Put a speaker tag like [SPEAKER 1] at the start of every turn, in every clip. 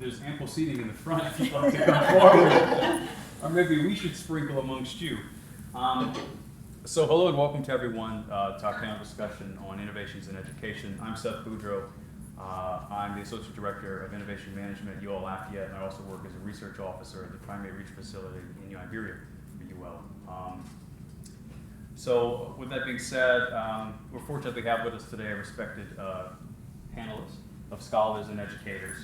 [SPEAKER 1] there's ample seating in the front if you'd like to come forward. Or maybe we should sprinkle amongst you. So hello and welcome to everyone to our panel discussion on innovations in education. I'm Seth Boudreau. I'm the Associate Director of Innovation Management at UL Lafayette, and I also work as a research officer at the Primary Reach Facility in Iberia for UL. So with that being said, we're fortunate to have with us today a respected panelist of scholars and educators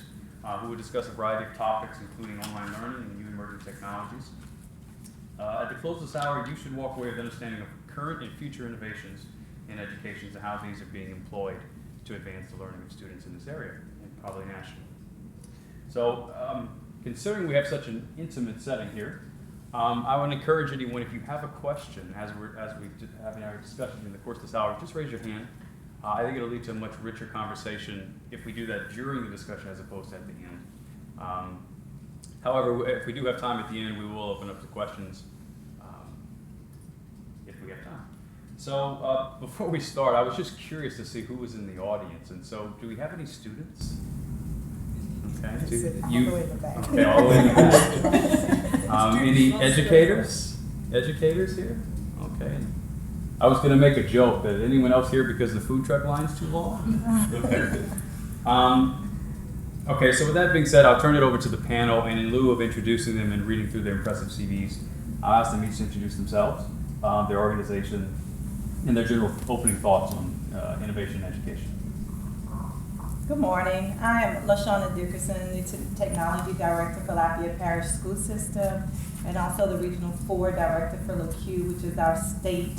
[SPEAKER 1] who will discuss a variety of topics, including online learning and new emerging technologies. At the close of this hour, you should walk away with an understanding of current and future innovations in education and how these are being employed to advance the learning of students in this area, and probably nationally. So, considering we have such an intimate setting here, I would encourage anyone, if you have a question as we having our discussion in the course of this hour, just raise your hand. I think it'll lead to a much richer conversation if we do that during the discussion as opposed to at the end. However, if we do have time at the end, we will open up to questions if we have time. So before we start, I was just curious to see who was in the audience. And so, do we have any students? Okay,
[SPEAKER 2] All the way in the back.
[SPEAKER 1] Okay, all the way in the back. Any educators? Educators here? Okay. I was going to make a joke that anyone else here because the food truck line's too long? Okay. Okay, so with that being said, I'll turn it over to the panel, and in lieu of introducing them and reading through their impressive CVs, I'll ask them each to introduce themselves, their organization, and their general opening thoughts on innovation in education.
[SPEAKER 2] Good morning. I am LaShawna Dickerson, the Technology Director for Lafayette Parish School System, and also the Regional 4 Director for LaQ, which is our state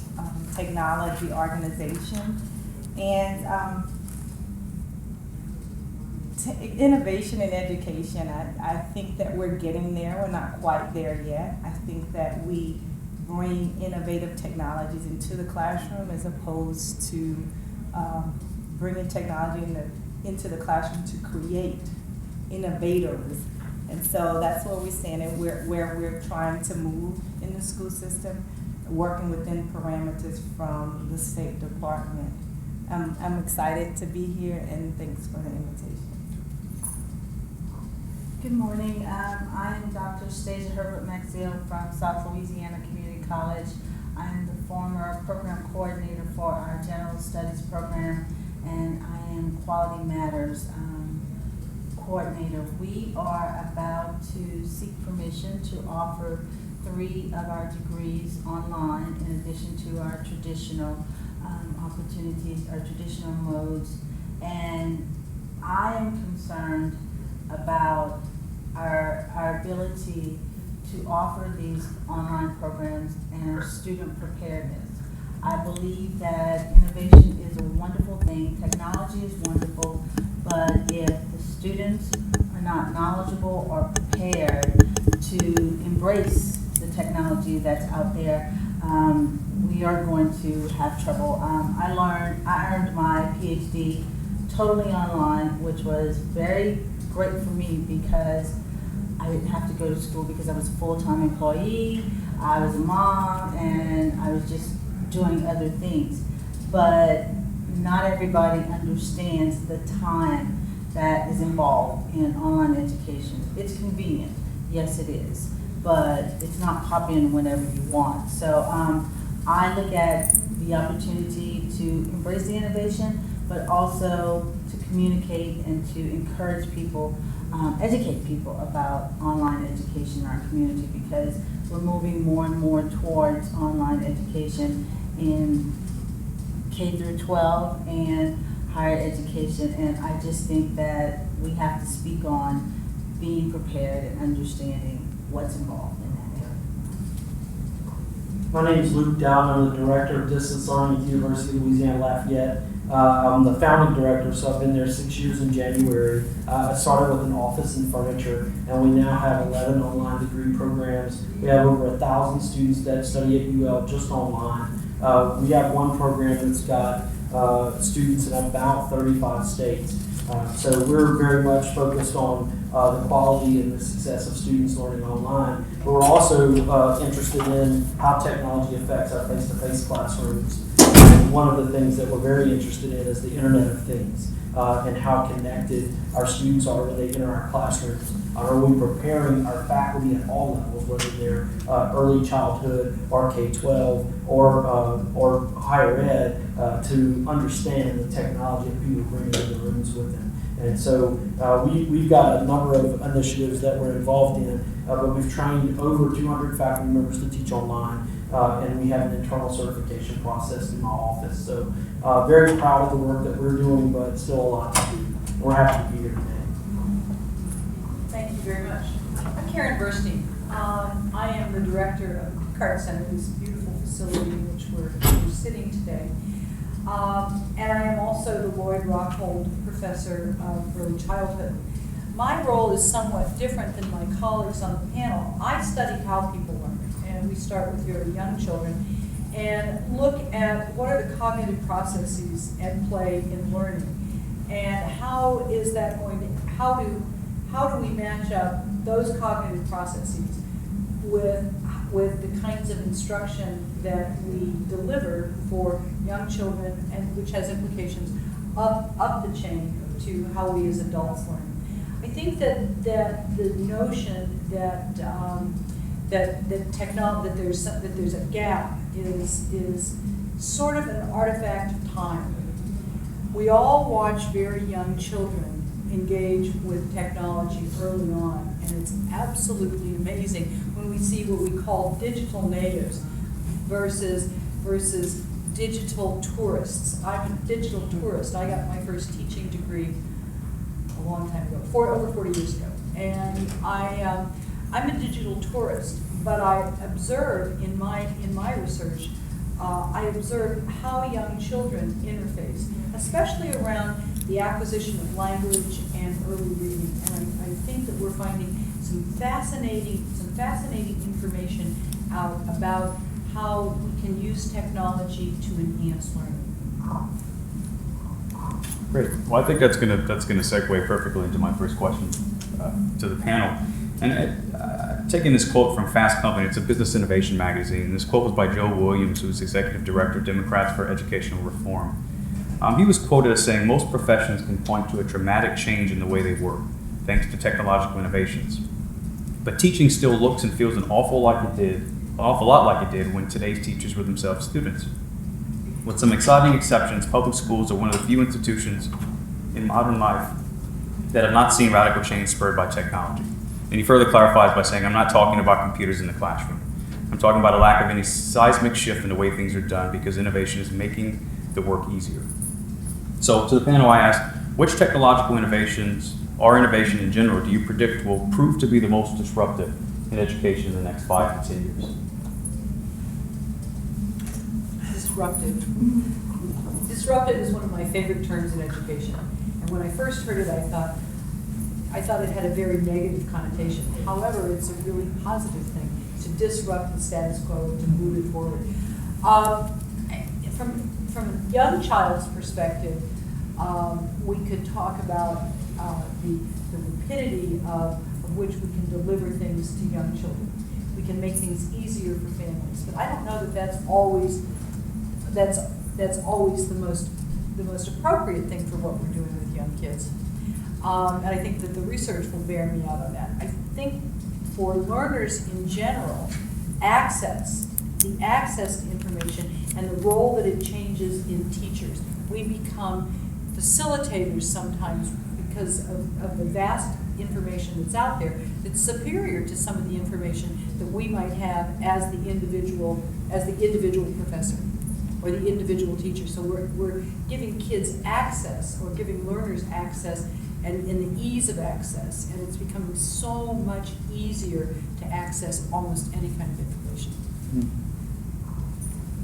[SPEAKER 2] technology organization. And innovation in education, I think that we're getting there. We're not quite there yet. I think that we bring innovative technologies into the classroom as opposed to bringing technology into the classroom to create innovators. And so that's where we're standing, where we're trying to move in the school system, working within parameters from the State Department. I'm excited to be here, and thanks for the invitation.
[SPEAKER 3] Good morning. I'm Dr. Stasia Herbert Maxill from South Louisiana Community College. I'm the former program coordinator for our General Studies program, and I am Quality Matters coordinator. We are about to seek permission to offer 3 of our degrees online in addition to our traditional opportunities, our traditional modes. And I am concerned about our ability to offer these online programs and our student preparedness. I believe that innovation is a wonderful thing, technology is wonderful, but if the students are not knowledgeable or prepared to embrace the technology that's out there, we are going to have trouble. I earned my PhD totally online, which was very great for me because I didn't have to go to school because I was a full-time employee, I was a mom, and I was just doing other things. But not everybody understands the time that is involved in online education. It's convenient, yes it is, but it's not pop in whenever you want. So I look at the opportunity to embrace the innovation, but also to communicate and to encourage people, educate people about online education in our community, because we're moving more and more towards online education in K through 12 and higher education, and I just think that we have to speak on being prepared and understanding what's involved in that area.
[SPEAKER 4] My name is Luke Dowd. I'm the Director of Distance Learning at the University of Louisiana Lafayette. I'm the founding director, so I've been there 6 years in January. I started with an office and furniture, and we now have 11 online degree programs. We have over 1,000 students that study at UL just online. We have one program that's got students in about 35 states. So we're very much focused on the quality and the success of students learning online. But we're also interested in how technology affects our face-to-face classrooms. And one of the things that we're very interested in is the Internet of Things. and how connected our students are when they enter our classrooms. Are we preparing our faculty at all levels, whether they're early childhood or K-12 or higher ed, to understand the technology that people bring into the rooms with them? And so we've got a number of initiatives that we're involved in, but we've trained over 200 faculty members to teach online, and we have an internal certification process in my office. So very proud of the work that we're doing, but still a lot to do. We're happy to be here today.
[SPEAKER 5] Thank you very much. I'm Karen Burstein. I am the director of the Card Center, this beautiful facility in which we're sitting today. And I am also the Lloyd Rockhold Professor of Early Childhood. My role is somewhat different than my colleagues on the panel. I study how people learn, and we start with very young children and look at what are the cognitive processes at play in learning, and how is that going to, how do we match up those cognitive processes with the kinds of instruction that we deliver for young children, and which has implications up the chain to how we as adults learn. I think that the notion that there's a gap is sort of an artifact of time. We all watch very young children engage with technology early on, and it's absolutely amazing when we see what we call digital natives versus digital tourists. I'm a digital tourist. I got my first teaching degree a long time ago, over 40 years ago, and I'm a digital tourist. But I observe in my research, I observe how young children interface, especially around the acquisition of language and early reading. And I think that we're finding some fascinating information out about how we can use technology to enhance learning.
[SPEAKER 1] Great. Well, I think that's gonna segue perfectly into my first question to the panel. And taking this quote from Fast Company, it's a business innovation magazine. This quote was by Joe Williams, who's executive director of Democrats for Educational Reform. He was quoted as saying, "Most professions can point to a dramatic change in the way they work, thanks to technological innovations. But teaching still looks and feels an awful lot like it did when today's teachers were themselves students. With some exciting exceptions, public schools are one of the few institutions in modern life that have not seen radical change spurred by technology." And he further clarifies by saying, "I'm not talking about computers in the classroom. I'm talking about a lack of any seismic shift in the way things are done because innovation is making the work easier." So to the panel I asked, which technological innovations or innovation in general do you predict will prove to be the most disruptive in education in the next 5 to 10 years?
[SPEAKER 5] Disruptive. Disruptive is one of my favorite terms in education. And when I first heard it, I thought it had a very negative connotation. However, it's a really positive thing to disrupt the status quo, to move it forward. From a young child's perspective, we could talk about the rapidity of which we can deliver things to young children. We can make things easier for families, but I don't know that that's always the most appropriate thing for what we're doing with young kids. And I think that the research will bear me out on that. I think for learners in general, the access to information and the role that it changes in teachers. We become facilitators sometimes because of the vast information that's out there that's superior to some of the information that we might have as the individual professor or the individual teacher. So we're giving kids access or giving learners access and in the ease of access, and it's becoming so much easier to access almost any kind of information.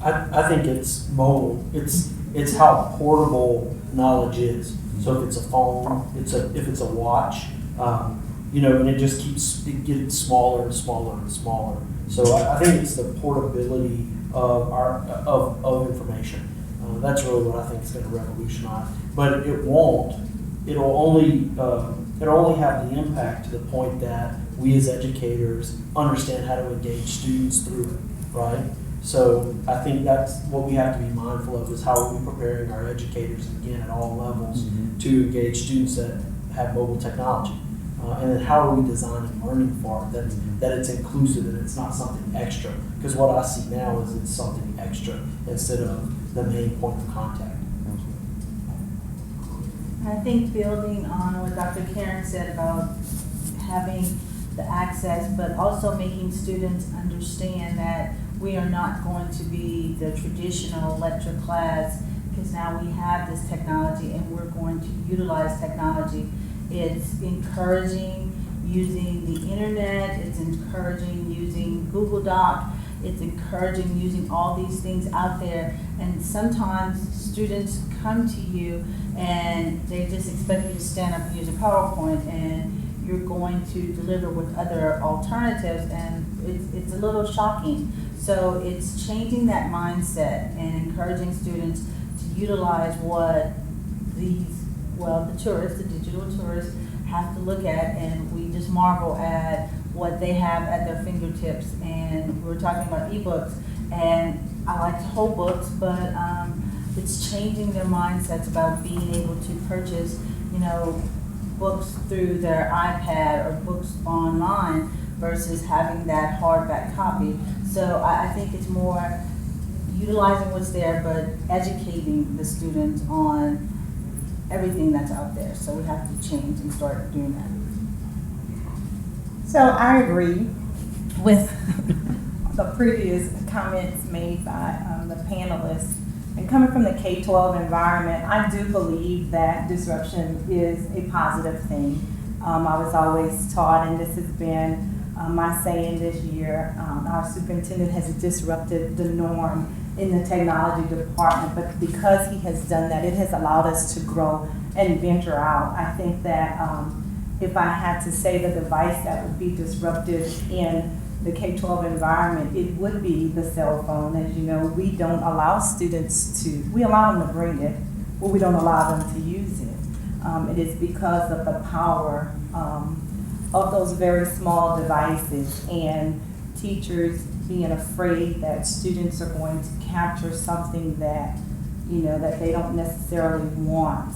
[SPEAKER 4] I think it's mobile. It's how portable knowledge is. So if it's a phone, if it's a watch, and it just keeps getting smaller and smaller and smaller. So I think it's the portability of information. That's really what I think is going to revolutionize. But it won't. It'll only have the impact to the point that we as educators understand how to engage students through it, right? So I think that's what we have to be mindful of, is how are we preparing our educators, again, at all levels, to engage students that have mobile technology. And then how are we designing learning for it, that it's inclusive and it's not something extra. Because what I see now is it's something extra instead of the main point of contact.
[SPEAKER 3] I think building on what Dr. Karen said about having the access, but also making students understand that we are not going to be the traditional lecture class, because now we have this technology and we're going to utilize technology. It's encouraging using the internet, it's encouraging using Google Doc, it's encouraging using all these things out there. And sometimes students come to you and they just expect you to stand up and use a PowerPoint, and you're going to deliver with other alternatives, and it's a little shocking. So it's changing that mindset and encouraging students to utilize what these, well, the tourists, the digital tourists, have to look at, and we just marvel at what they have at their fingertips. And we were talking about ebooks, and I like to hold books, but it's changing their mindsets about being able to purchase, you know, books through their iPad or books online versus having that hardback copy. So I think it's more utilizing what's there, but educating the students on everything that's out there. So we have to change and start doing that.
[SPEAKER 2] So I agree with the previous comments made by the panelists. And coming from the K-12 environment, I do believe that disruption is a positive thing. I was always taught, and this has been my saying this year, our superintendent has disrupted the norm in the technology department, but because he has done that, it has allowed us to grow and venture out. I think that if I had to say the device that would be disruptive in the K-12 environment, it would be the cell phone. As you know, we don't allow students to, we allow them to bring it, but we don't allow them to use it. It is because of the power of those very small devices, and teachers being afraid that students are going to capture something that, you know, that they don't necessarily want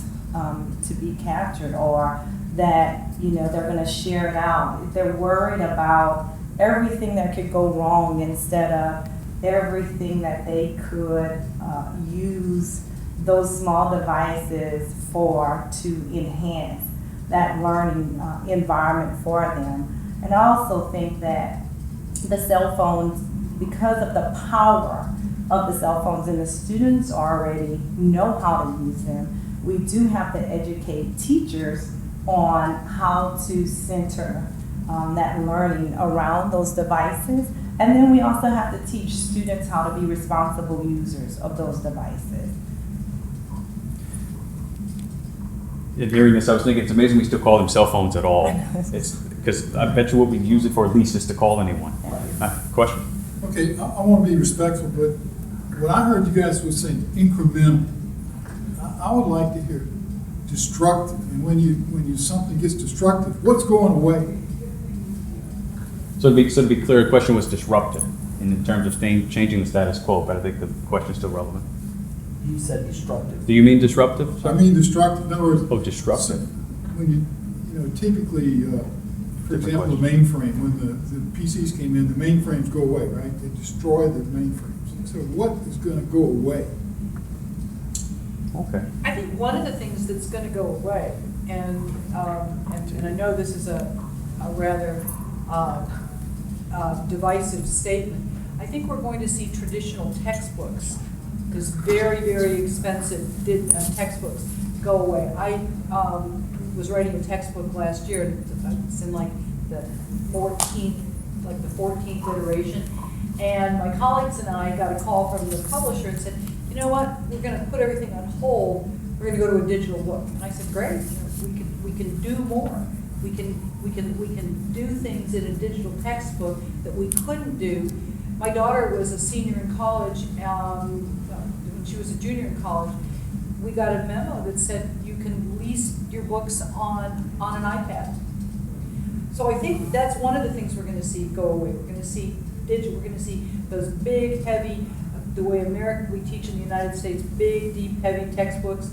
[SPEAKER 2] to be captured, or that, you know, they're going to share it out. They're worried about everything that could go wrong instead of everything that they could use those small devices for, to enhance that learning environment for them. And I also think that the cell phones, because of the power of the cell phones, and the students already know how to use them, we do have to educate teachers on how to center that learning around those devices. And then we also have to teach students how to be responsible users of those devices.
[SPEAKER 1] In hearing this, I was thinking it's amazing we still call them cell phones at all. It's because I bet you what we'd use it for at least is to call anyone. Question?
[SPEAKER 6] Okay, I want to be respectful, but what I heard you guys was saying incremental. I would like to hear destructive, and when you something gets destructive, what's going away?
[SPEAKER 1] So to be clear, the question was disruptive in terms of changing the status quo, but I think the question is still relevant.
[SPEAKER 4] You said destructive.
[SPEAKER 1] Do you mean disruptive?
[SPEAKER 6] I mean destructive. In other words,
[SPEAKER 1] Oh, disruptive.
[SPEAKER 6] when you know, typically, for example, the mainframe, when the PCs came in, the mainframes go away, right? They destroy the mainframes. So what is going to go away?
[SPEAKER 1] Okay.
[SPEAKER 5] I think one of the things that's going to go away, and I know this is a rather divisive statement, I think we're going to see traditional textbooks, because very, very expensive textbooks, go away. I was writing a textbook last year, and it's in like the 14th iteration, and my colleagues and I got a call from the publisher and said, you know what, we're going to put everything on hold, we're going to go to a digital book. And I said, great, we can do more. We can do things in a digital textbook that we couldn't do. My daughter was a senior in college. When she was a junior in college, we got a memo that said you can lease your books on an iPad. So I think that's one of the things we're going to see go away. We're going to see digital. We're going to see those big, heavy, the way we teach in the United States, big, deep, heavy textbooks.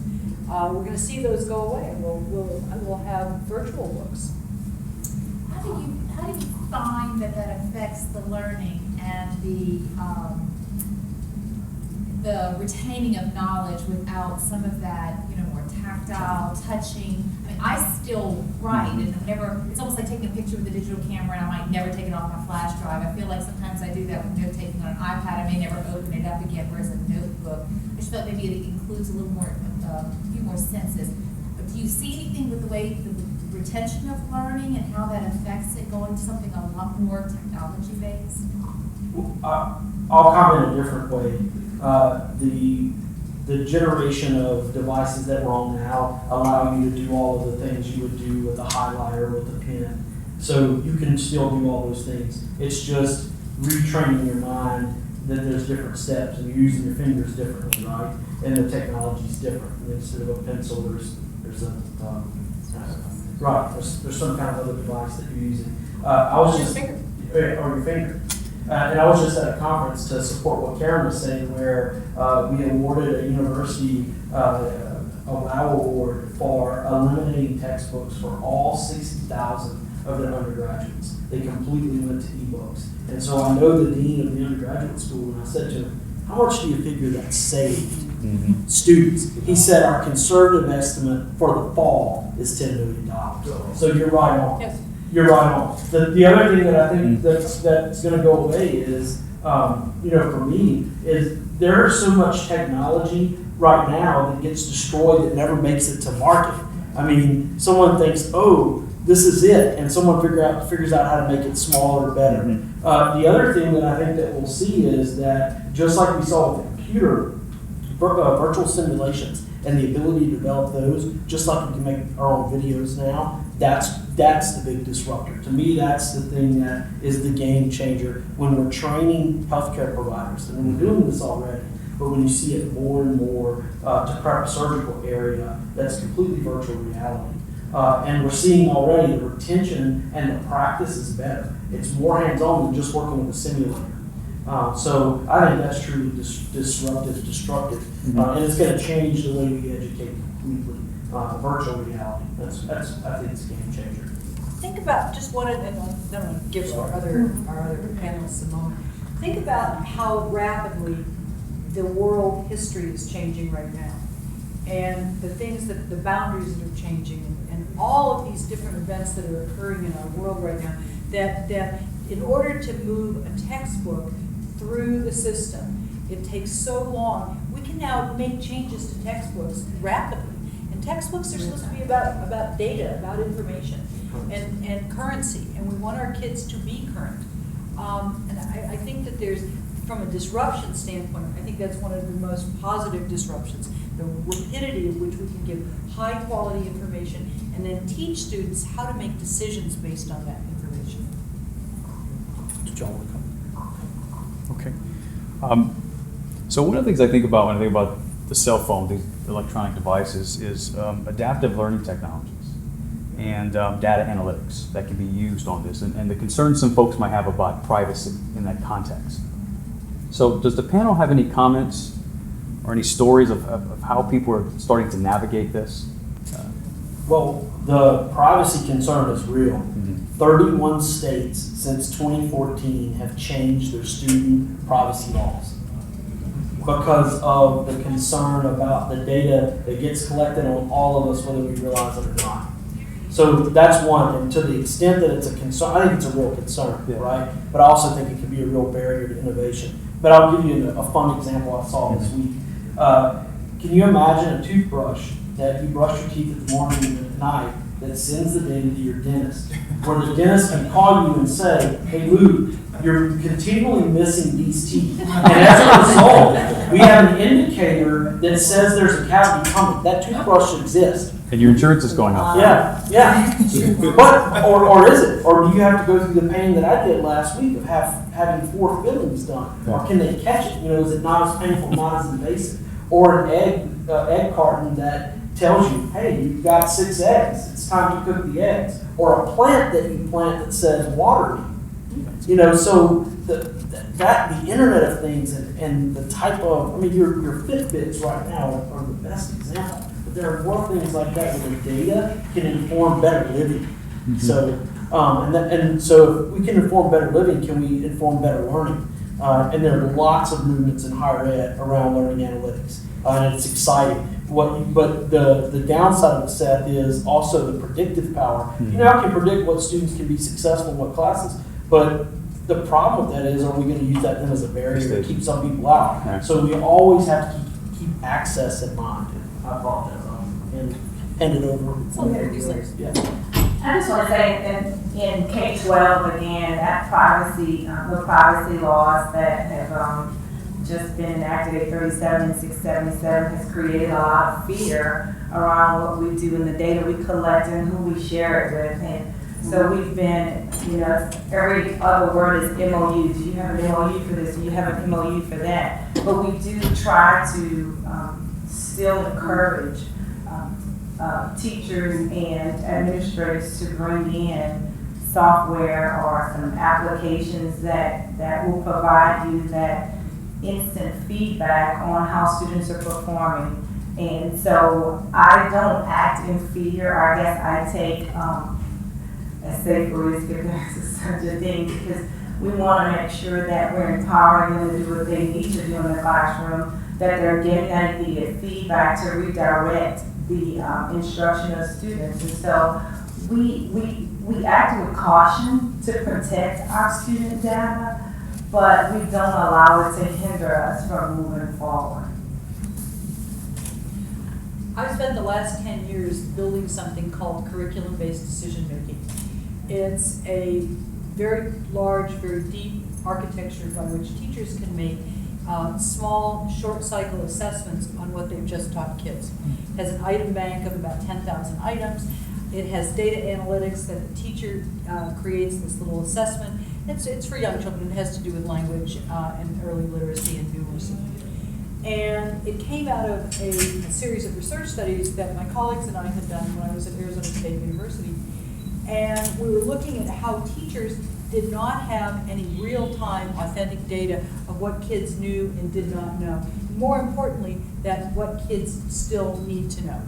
[SPEAKER 5] We're going to see those go away, and we'll have virtual books.
[SPEAKER 7] How do you find that affects the learning and the retaining of knowledge without some of that, more tactile, touching? I mean, I still write, and it's almost like taking a picture with a digital camera, and I might never take it off my flash drive. I feel like sometimes I do that with note taking on an iPad. I may never open it up again, whereas a notebook, I just felt maybe it includes a little more, a few more senses. But do you see anything with the way the retention of learning and how that affects it going to something a lot more technology based?
[SPEAKER 4] I'll comment a different way. The generation of devices that we're on now allow you to do all of the things you would do with a highlighter, with a pen. So you can still do all those things. It's just retraining your mind that there's different steps, and you're using your fingers differently, right? And the technology's different. And instead of a pencil, there's some kind of other device that you're using. Or your finger. And I was just at a conference to support what Karen was saying, where we awarded a university a WOW award for eliminating textbooks for all 60,000 of their undergraduates. They completely went to ebooks. And so I know the dean of the undergraduate school, and I said to him, how much do you figure that saved students? He said our conservative estimate for the fall is $10 million. So you're right on.
[SPEAKER 5] Yes.
[SPEAKER 4] You're right on. The other thing that I think that's going to go away is, for me, is there's so much technology right now that gets destroyed that never makes it to market. I mean, someone thinks, oh, this is it, and someone figures out how to make it smaller, better. The other thing that I think that we'll see is that just like we saw with computer virtual simulations and the ability to develop those, just like we can make our own videos now, that's the big disruptor. To me, that's the thing that is the game changer when we're training healthcare providers. And we're doing this already, but when you see it more and more to prep a surgical area, that's completely virtual reality. And we're seeing already the retention and the practice is better. It's more hands-on than just working with a simulator. So I think that's truly destructive, and it's going to change the way we educate completely. Virtual reality. I think it's a game changer.
[SPEAKER 5] Think about just one, and I'm going to give our other panelists a moment. Think about how rapidly the world history is changing right now, and the things that the boundaries that are changing, and all of these different events that are occurring in our world right now. That in order to move a textbook through the system, it takes so long. We can now make changes to textbooks rapidly. And textbooks are supposed to be about data, about information, and currency. And we want our kids to be current. And I think that there's, from a disruption standpoint, I think that's one of the most positive disruptions. The rapidity of which we can give high quality information and then teach students how to make decisions based on that information.
[SPEAKER 1] John, okay. So one of the things I think about when I think about the cell phone, these electronic devices, is adaptive learning technologies and data analytics that can be used on this, and the concerns some folks might have about privacy in that context. So does the panel have any comments or any stories of how people are starting to navigate this?
[SPEAKER 4] Well, the privacy concern is real. 31 states since 2014 have changed their student privacy laws because of the concern about the data that gets collected on all of us, whether we realize it or not. So that's one, and to the extent that it's a concern, I think it's a real concern, right? But I also think it can be a real barrier to innovation. But I'll give you a fun example I saw this week. Can you imagine a toothbrush that you brush your teeth at the morning and at night that sends the data to your dentist, where the dentist can call you and say, hey Lou, you're continually missing these teeth. And as a result, we have an indicator that says there's a cavity coming. That toothbrush should exist.
[SPEAKER 1] And your insurance is going up.
[SPEAKER 4] Yeah. But, or is it? Or do you have to go through the pain that I did last week of having 4 fillings done? Or can they catch it? Is it not as painful, not as invasive? Or an egg carton that tells you, hey, you've got 6 eggs. It's time to cook the eggs. Or a plant that you plant that says water me. You know, so the Internet of Things and the type of, I mean, your Fitbits right now are the best example. But there are more things like that where the data can inform better living.
[SPEAKER 1] Mm-hmm.
[SPEAKER 4] So, and so if we can inform better living, can we inform better learning? And there are lots of movements in higher ed around learning analytics, and it's exciting. But the downside of the set is also the predictive power.
[SPEAKER 1] Mm-hmm.
[SPEAKER 4] You now can predict what students can be successful in what classes, but the problem with that is, are we going to use that then as a barrier to keep some people out?
[SPEAKER 1] Right.
[SPEAKER 4] So we always have to keep access in mind. I apologize. And hand it over. Yeah.
[SPEAKER 2] I just want to say in K-12, again, that privacy, the privacy laws that have just been enacted at 37 and 677 has created a lot of fear around what we do and the data we collect and who we share it with. And so we've been, you know, every other word is MOUs. You have an MOU for this, you have an MOU for that. But we do try to still encourage teachers and administrators to bring in software or some applications that will provide you that instant feedback on how students are performing. And so I don't act in fear. I guess I take a safe risk if there's such a thing, because we want to make sure that we're empowering them to do what they need to do in the classroom, that they're getting that immediate feedback to redirect the instruction of students. And so we act with caution to protect our student data, but we don't allow it to hinder us from moving forward.
[SPEAKER 5] I've spent the last 10 years building something called curriculum-based decision making. It's a very large, very deep architecture by which teachers can make small, short cycle assessments on what they've just taught kids. It has an item bank of about 10,000 items. It has data analytics that the teacher creates this little assessment. It's for young children. It has to do with language and early literacy and numeracy. And it came out of a series of research studies that my colleagues and I had done when I was at Arizona State University. And we were looking at how teachers did not have any real-time authentic data of what kids knew and did not know. More importantly, that what kids still need to know.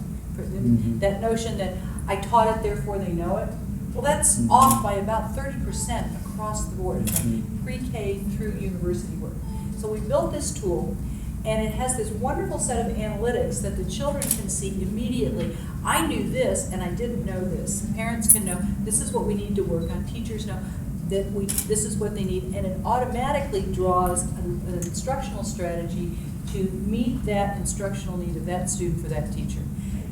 [SPEAKER 5] That notion that I taught it, therefore they know it. Well, that's off by about 30% across the board, from pre-K through university work. So we built this tool, and it has this wonderful set of analytics that the children can see immediately. I knew this, and I didn't know this. Parents can know this is what we need to work on. Teachers know that this is what they need, and it automatically draws an instructional strategy to meet that instructional need of that student for that teacher.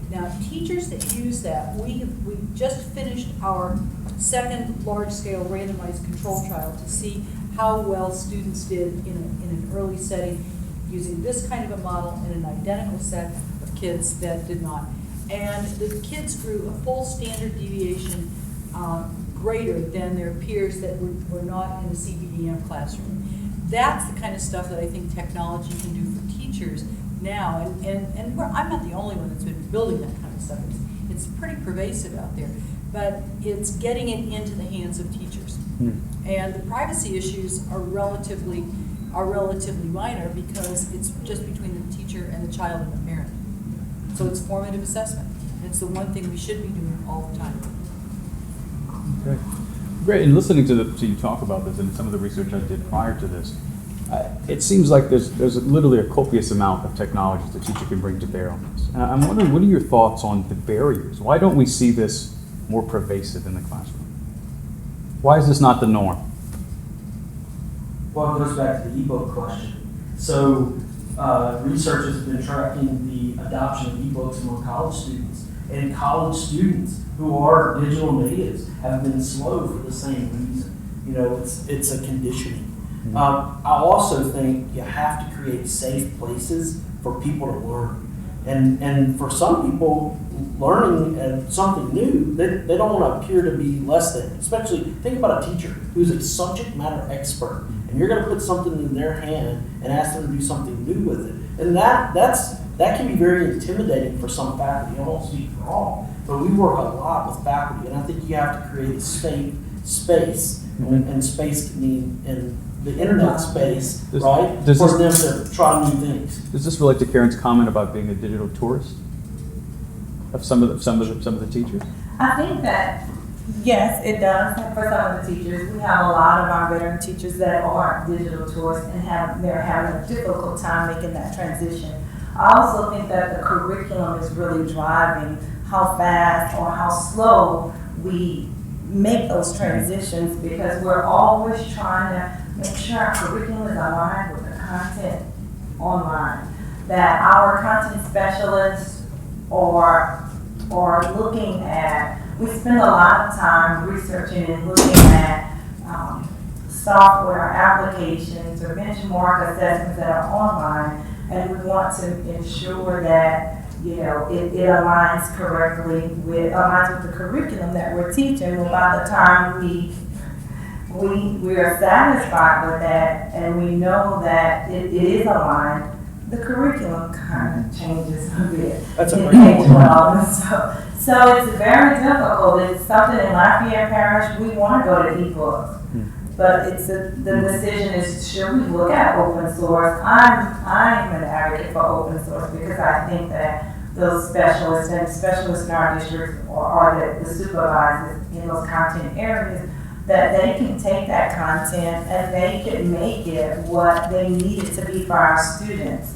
[SPEAKER 5] Now, teachers that use that, we just finished our second large-scale randomized control trial to see how well students did in an early setting using this kind of a model and an identical set of kids that did not. And the kids grew a full standard deviation greater than their peers that were not in a CBDM classroom. That's the kind of stuff that I think technology can do for teachers now. And I'm not the only one that's been building that kind of stuff. It's pretty pervasive out there. But it's getting it into the hands of teachers. And the privacy issues are relatively minor because it's just between the teacher and the child and the parent. So it's formative assessment. And it's the one thing we should be doing all the time.
[SPEAKER 1] Okay. Great. And listening to you talk about this and some of the research I did prior to this, it seems like there's literally a copious amount of technologies the teacher can bring to bear on this. And I'm wondering, what are your thoughts on the barriers? Why don't we see this more pervasive in the classroom? Why is this not the norm?
[SPEAKER 4] Well, it goes back to the ebook question. So researchers have been tracking the adoption of ebooks among college students. And college students who are digital natives have been slow for the same reason. You know, it's a conditioning. I also think you have to create safe places for people to learn. And for some people, learning something new, they don't want to appear to be less than. Especially, think about a teacher who's a subject matter expert, and you're going to put something in their hand and ask them to do something new with it. And that can be very intimidating for some faculty. I won't speak for all, but we work a lot with faculty, and I think you have to create a safe space And space can mean in the internet space,
[SPEAKER 1] Does-
[SPEAKER 4] right?
[SPEAKER 1] does
[SPEAKER 4] For them
[SPEAKER 1] this-
[SPEAKER 4] to try new things.
[SPEAKER 1] Does this relate to Karen's comment about being a digital tourist of some of the teachers?
[SPEAKER 2] I think that, yes, it does for some of the teachers. We have a lot of our veteran teachers that are digital tourists and they're having a difficult time making that transition. I also think that the curriculum is really driving how fast or how slow we make those transitions, because we're always trying to make sure our curriculum is aligned with the content online. That our content specialists are looking at, we spend a lot of time researching and looking at software applications or benchmark assessments that are online, and we want to ensure that it aligns correctly aligns with the curriculum that we're teaching. Well, by the time we are satisfied with that and we know that it is aligned, the curriculum kind of changes a bit.
[SPEAKER 4] That's a
[SPEAKER 2] It
[SPEAKER 4] great
[SPEAKER 2] takes
[SPEAKER 4] point.
[SPEAKER 2] well, so it's very difficult. It's something in Lafayette Parish, we want to go to ebooks. But the decision is, should we look at open source? I'm an advocate for open source because I think that those specialists in our district are the supervisors in those content areas, that they can take that content and they can make it what they need it to be for our students.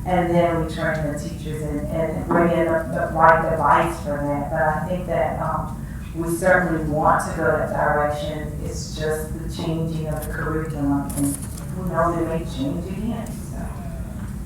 [SPEAKER 2] And then we train the teachers and bring in the right device for that. But I think that we certainly want to go that direction. It's just the changing of the curriculum, and who knows, it may change again. So.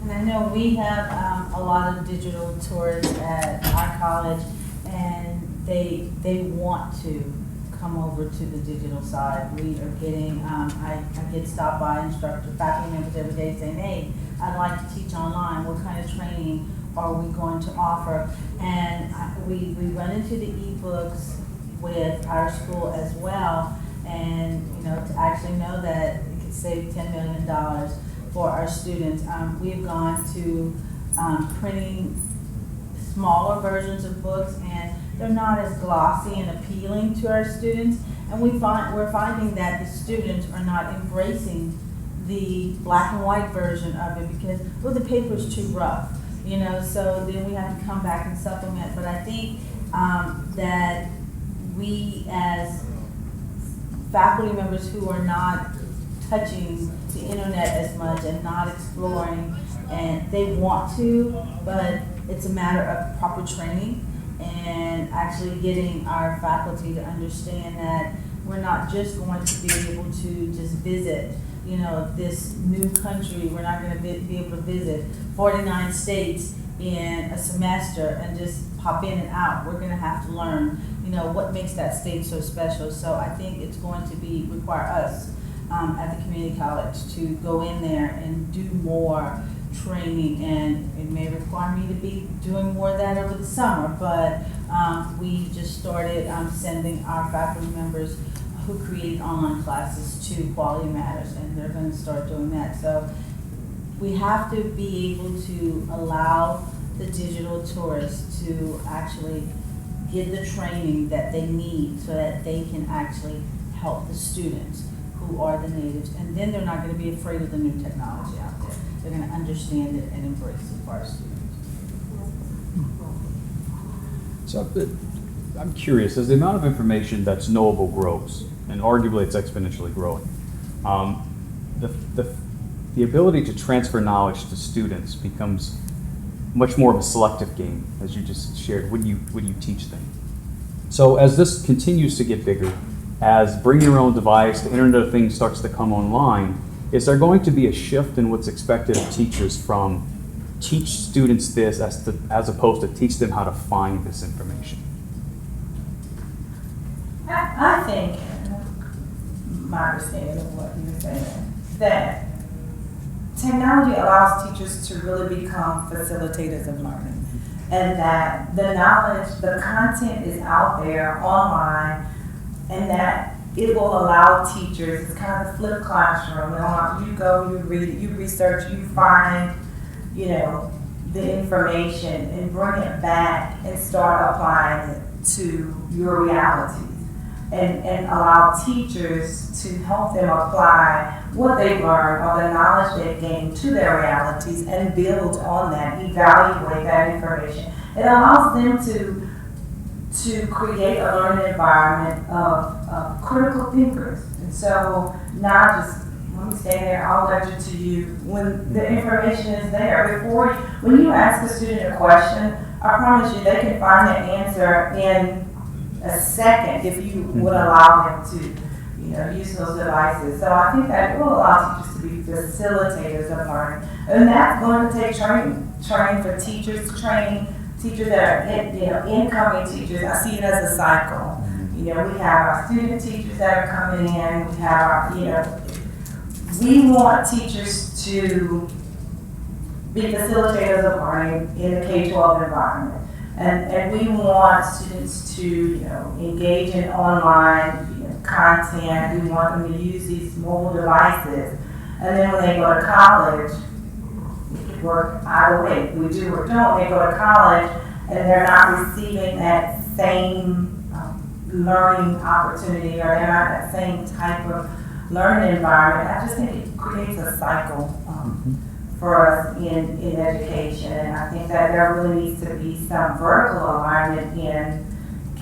[SPEAKER 3] And I know we have a lot of digital tours at our college, and they want to come over to the digital side. We are getting, I get stopped by instructor, faculty members every day saying, hey, I'd like to teach online. What kind of training are we going to offer? And we run into the ebooks with our school as well, and to actually know that it could save $10 million for our students. We've gone to printing smaller versions of books, and they're not as glossy and appealing to our students, and we're finding that the students are not embracing the black and white version of it because, well, the paper's too rough, so then we have to come back and supplement. But I think that we as faculty members who are not touching the internet as much and not exploring, and they want to, but it's a matter of proper training and actually getting our faculty to understand that we're not just going to be able to just visit this new country. We're not going to be able to visit 49 states in a semester and just pop in and out. We're going to have to learn what makes that state so special. So I think it's going to require us at the community college to go in there and do more training, and it may require me to be doing more of that over the summer, but we just started sending our faculty members who created online classes to Quality Matters, and they're going to start doing that. So we have to be able to allow the digital tourists to actually get the training that they need so that they can actually help the students who are the natives, and then they're not going to be afraid of the new technology out there. They're going to understand it and embrace it for our students.
[SPEAKER 1] So I'm curious, as the amount of information that's knowable grows, and arguably it's exponentially growing, the ability to transfer knowledge to students becomes much more of a selective game, as you just shared, when you teach them. So as this continues to get bigger, as bring your own device, the Internet of Things starts to come online, is there going to be a shift in what's expected of teachers from teach students this as opposed to teach them how to find this information?
[SPEAKER 2] I think, my understanding of what you're saying, that technology allows teachers to really become facilitators of learning, and that the knowledge, the content is out there online, and that it will allow teachers, it's kind of a flipped classroom. You go, you read it, you research, you find, the information and bring it back and start applying it to your reality. and allow teachers to help them apply what they've learned or the knowledge they've gained to their realities and build on that, evaluate that information. It allows them to create a learning environment of critical thinkers. And so not just, let me stay there, I'll lecture to you when the information is there. When you ask a student a question, I promise you they can find the answer in a second if you would allow them to, use those devices. So I think that it will allow teachers to be facilitators of learning. And that's going to take training for teachers, training teachers that are incoming teachers. I see it as a cycle. We have our student teachers that are coming in, we have our, we want teachers to be facilitators of learning in the K-12 environment. And we want students to, engage in online content. We want them to use these mobile devices. And then when they go to college, it could work either way. We do or don't. They go to college and they're not receiving that same learning opportunity, or they're not that same type of learning environment. I just think it creates a cycle for us in education, and I think that there really needs to be some vertical alignment in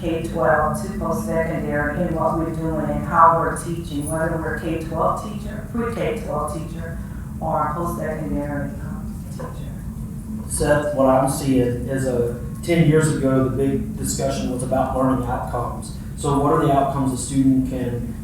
[SPEAKER 2] K-12 to post-secondary in what we're doing and how we're teaching, whether we're a K-12 teacher, pre-K-12 teacher, or a post-secondary teacher.
[SPEAKER 4] Seth, what I'm seeing is 10 years ago, the big discussion was about learning outcomes. So what are the outcomes a student can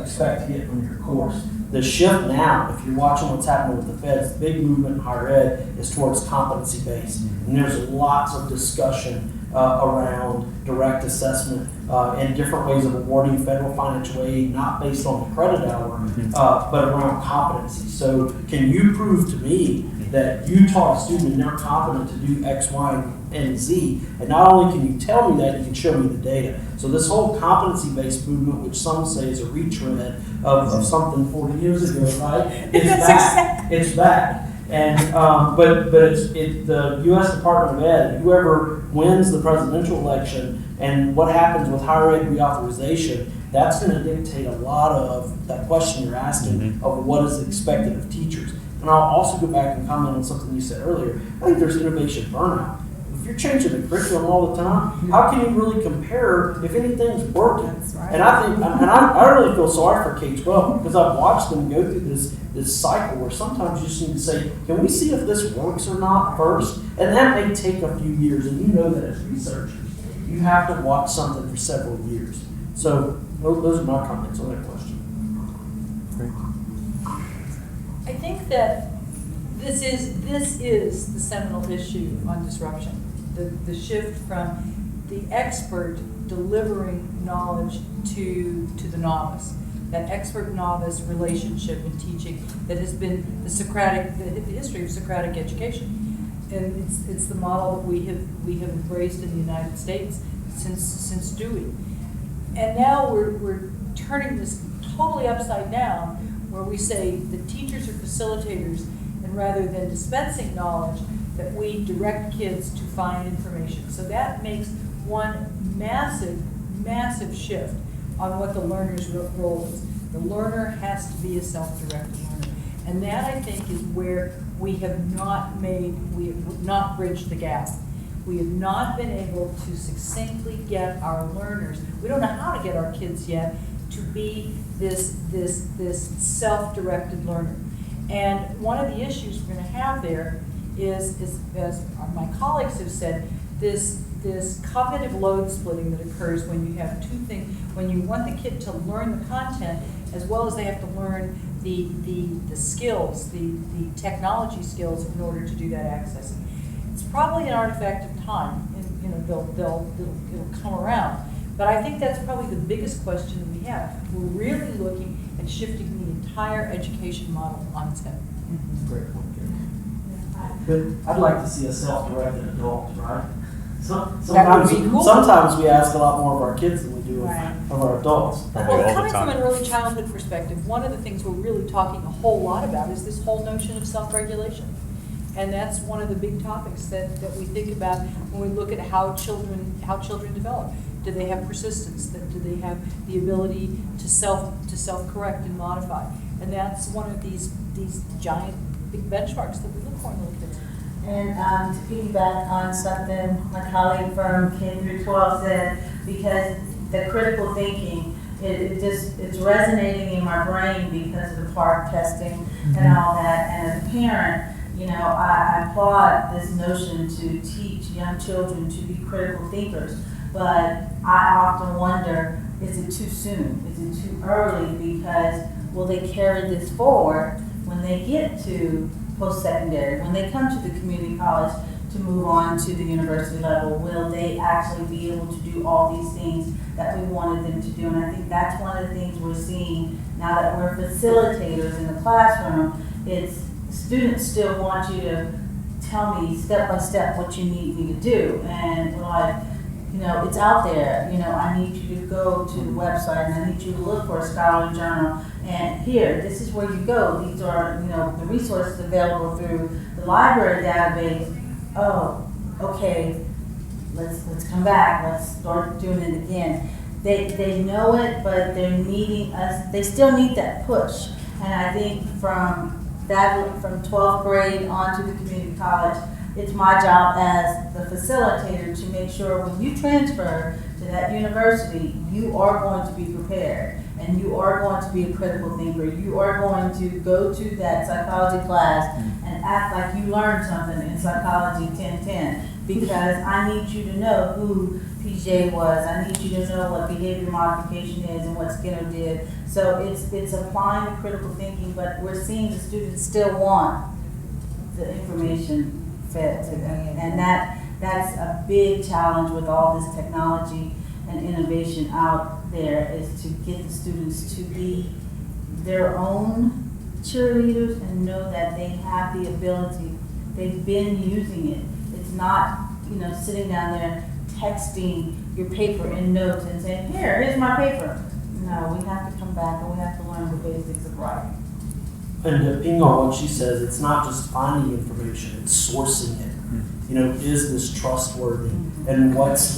[SPEAKER 4] expect to get from your course? The shift now, if you're watching what's happening with the feds, the big movement in higher ed is towards competency-based. And there's lots of discussion around direct assessment and different ways of awarding federal financial aid, not based on the credit hour, but around competency. So can you prove to me that you taught a student and they're competent to do X, Y, and Z, and not only can you tell me that, you can show me the data. So this whole competency-based movement, which some say is a retread of something 40 years ago, right? It's back. It's back. And but the U.S. Department of Ed, whoever wins the presidential election, and what happens with higher ed reauthorization, that's going to dictate a lot of that question you're asking of what is expected of teachers. And I'll also go back and comment on something you said earlier. I think there's innovation burnout. If you're changing the curriculum all the time, how can you really compare if anything's working?
[SPEAKER 2] That's right.
[SPEAKER 4] And I think, I really feel sorry for K-12 because I've watched them go through this cycle where sometimes you just need to say, can we see if this works or not first? And that may take a few years, and you know that as researchers, you have to watch something for several years. So those are my comments on that question.
[SPEAKER 1] Great.
[SPEAKER 5] I think that this is the seminal issue on disruption. The shift from the expert delivering knowledge to the novice. That expert-novice relationship in teaching that has been the history of Socratic education. And it's the model that we have embraced in the United States since Dewey. And now we're turning this totally upside down, where we say that teachers are facilitators, and rather than dispensing knowledge, that we direct kids to find information. So that makes one massive, massive shift on what the learner's role is. The learner has to be a self-directed learner. And that, I think, is where we have not bridged the gap. We have not been able to succinctly get our learners, we don't know how to get our kids yet, to be this self-directed learner. And one of the issues we're going to have there is, as my colleagues have said, this cognitive load splitting that occurs when you have two things, when you want the kid to learn the content as well as they have to learn the skills, the technology skills in order to do that accessing. It's probably an artifact of time, and it'll come around. But I think that's probably the biggest question that we have. We're really looking at shifting the entire education model on its head.
[SPEAKER 4] Great point, Gary. But I'd like to see a self-directed adult, right? Sometimes,
[SPEAKER 5] would be cool.
[SPEAKER 4] Sometimes we ask a lot more of our kids than we do of our adults.
[SPEAKER 1] Probably all
[SPEAKER 5] Well,
[SPEAKER 1] the
[SPEAKER 5] coming from
[SPEAKER 1] time.
[SPEAKER 5] an early childhood perspective, one of the things we're really talking a whole lot about is this whole notion of self-regulation. And that's one of the big topics that we think about when we look at how children develop. Do they have persistence? Do they have the ability to self-correct and modify? And that's one of these giant big benchmarks that we look for in the kids.
[SPEAKER 3] And to piggyback on something my colleague from K through 12 said, because the critical thinking, it's resonating in my brain because of the PARC testing and all that. And as a parent, you know, I applaud this notion to teach young children to be critical thinkers. But I often wonder, is it too soon? Is it too early? Because will they carry this forward when they get to post-secondary, when they come to the community college to move on to the university level? Will they actually be able to do all these things that we wanted them to do? And I think that's one of the things we're seeing now that we're facilitators in the classroom. It's students still want you to tell me step by step what you need me to do. And we're like, you know, it's out there. You know, I need you to go to the website and I need you to look for a scholarly journal. And here, this is where you go. These are, you know, the resources available through the library database. Oh, okay, let's come back. Let's start doing it again. They know it, but they're needing us. They still need that push. And I think from 12th grade on to the community college, it's my job as the facilitator to make sure when you transfer to that university, you are going to be prepared and you are going to be a critical thinker. You are going to go to that psychology class and act like you learned something in Psychology 1010, because I need you to know who PJ was. I need you to know what behavior modification is and what Skinner did. So it's applying the critical thinking, but we're seeing the students still want the information fed to them. And that's a big challenge with all this technology and innovation out there, is to get the students to be their own cheerleaders and know that they have the ability. They've been using it. It's not, you know, sitting down there texting your paper in notes and saying, here's my paper. No, we have to come back and we have to learn the basics of writing.
[SPEAKER 4] And to ping on what she says, it's not just finding information, it's sourcing it. You know, is this trustworthy? And what's